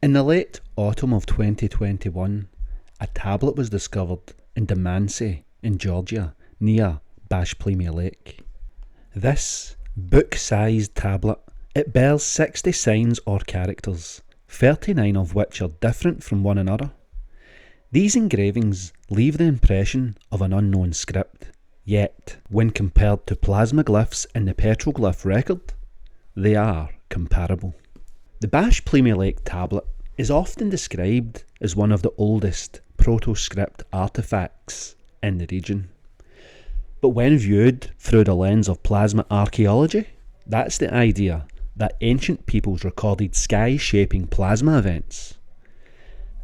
In the late autumn of 2021, a tablet was discovered in Dmancy in Georgia near Bashplemi Lake. This book-sized tablet, it bears 60 signs or characters, 39 of which are different from one another. These engravings leave the impression of an unknown script, yet when compared to plasmaglyphs in the petroglyph record, they are comparable. The Bashplemi Lake tablet is often described as one of the oldest proto-script artefacts in the region. But when viewed through the lens of plasma archaeology, that's the idea that ancient peoples recorded sky-shaping plasma events.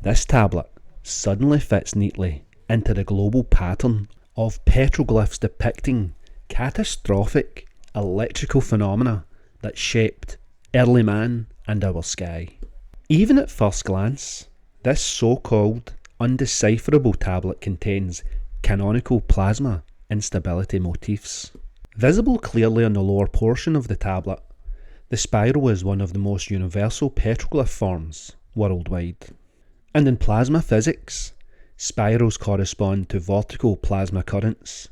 This tablet suddenly fits neatly into the global pattern of petroglyphs depicting catastrophic electrical phenomena that shaped early man and our sky. Even at first glance, this so-called undecipherable tablet contains canonical plasma instability motifs. Visible clearly on the lower portion of the tablet, the spiral is one of the most universal petroglyph forms worldwide. And in plasma physics, spirals correspond to vertical plasma currents,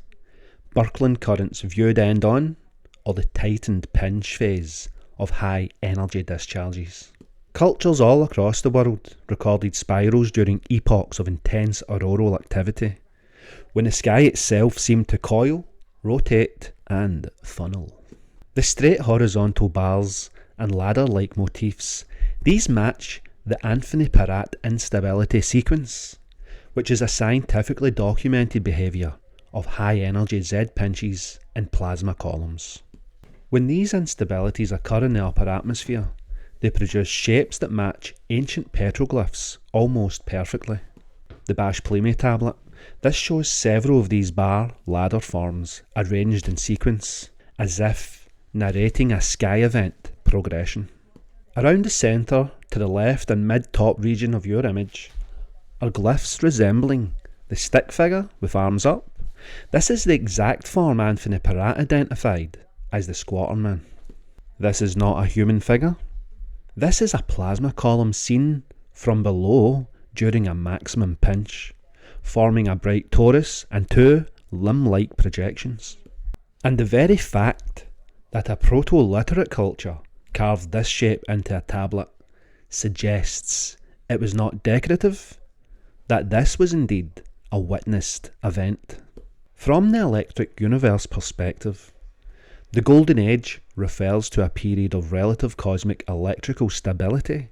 Birkeland currents viewed end-on, or the tightened pinch phase of high energy discharges. Cultures all across the world recorded spirals during epochs of intense auroral activity, when the sky itself seemed to coil, rotate and funnel. The straight horizontal bars and ladder-like motifs, these match the Anthony Peratt instability sequence, which is a scientifically documented behaviour of high-energy Z-pinches in plasma columns. When these instabilities occur in the upper atmosphere, they produce shapes that match ancient petroglyphs almost perfectly. The Bashplemi tablet, this shows several of these bar ladder forms arranged in sequence, as if narrating a sky event progression. Around the centre, to the left and mid-top region of your image, are glyphs resembling the stick figure with arms up. This is the exact form Anthony Peratt identified as the squatterman. This is not a human figure. This is a plasma column seen from below during a maximum pinch, forming a bright torus and two limb-like projections. And the very fact that a proto-literate culture carved this shape into a tablet suggests it was not decorative, that this was indeed a witnessed event. From the electric universe perspective, the Golden Age refers to a period of relative cosmic electrical stability,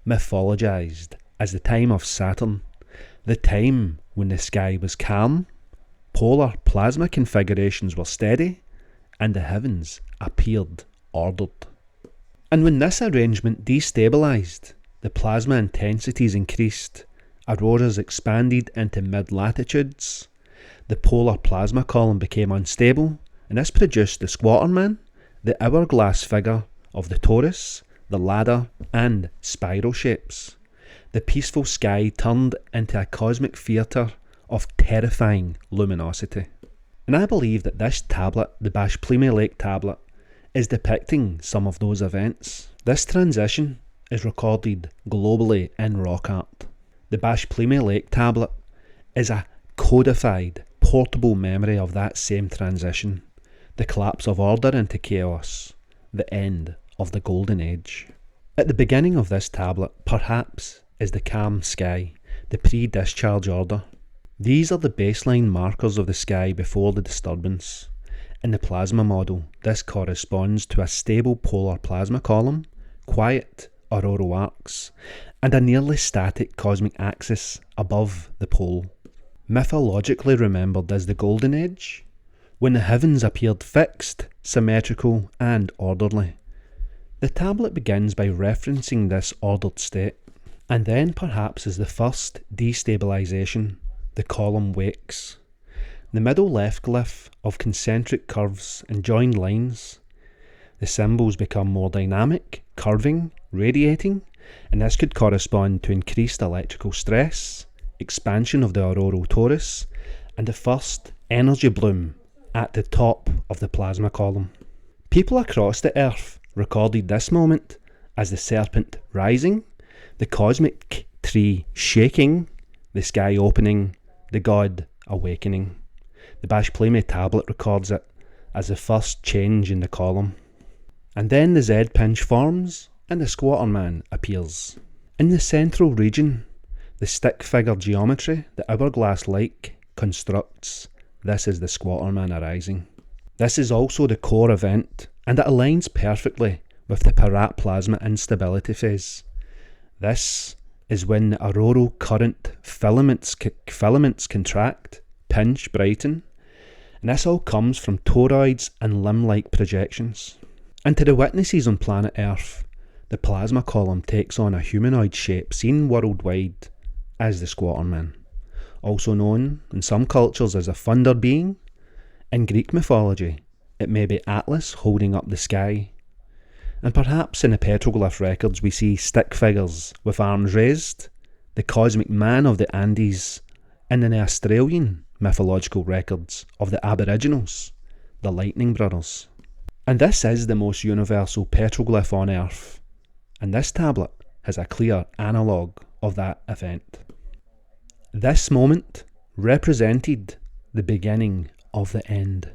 mythologised as the time of Saturn, the time when the sky was calm, polar plasma configurations were steady, and the heavens appeared ordered. And when this arrangement destabilised, the plasma intensities increased, auroras expanded into mid-latitudes, the polar plasma column became unstable, and this produced the squatterman, the hourglass figure of the torus, the ladder and spiral shapes. The peaceful sky turned into a cosmic theatre of terrifying luminosity. And I believe that this tablet, the Bashplemi Lake tablet, is depicting some of those events. This transition is recorded globally in rock art. The Bashplemi Lake tablet is a codified, portable memory of that same transition, the collapse of order into chaos, the end of the Golden Age. At the beginning of this tablet, perhaps, is the calm sky, the pre-discharge order. These are the baseline markers of the sky before the disturbance. In the plasma model, this corresponds to a stable polar plasma column, quiet auroral arcs, and a nearly static cosmic axis above the pole. Mythologically remembered as the Golden Age, when the heavens appeared fixed, symmetrical and orderly. The tablet begins by referencing this ordered state, and then perhaps as the first destabilisation, the column wakes. The middle left glyph of concentric curves and joined lines. The symbols become more dynamic, curving, radiating, and this could correspond to increased electrical stress, expansion of the auroral torus, and the first energy bloom at the top of the plasma column. People across the earth recorded this moment as the serpent rising, the cosmic tree shaking, the sky opening, the god awakening. The Bashplemi tablet records it as the first change in the column. And then the Z pinch forms and the squatterman appears. In the central region, the stick figure geometry the hourglass-like constructs, this is the squatterman arising. This is also the core event, and it aligns perfectly with the paraplasma instability phase. This is when the auroral current filaments contract, pinch, brighten, and this all comes from toroids and limb-like projections. And to the witnesses on planet Earth, the plasma column takes on a humanoid shape seen worldwide as the squatterman, also known in some cultures as a thunder being. In Greek mythology, it may be Atlas holding up the sky. And perhaps in the petroglyph records we see stick figures with arms raised, the cosmic man of the Andes, and in the Australian mythological records of the Aboriginals, the Lightning Brothers. And this is the most universal petroglyph on Earth, and this tablet has a clear analogue of that event. This moment represented the beginning of the end.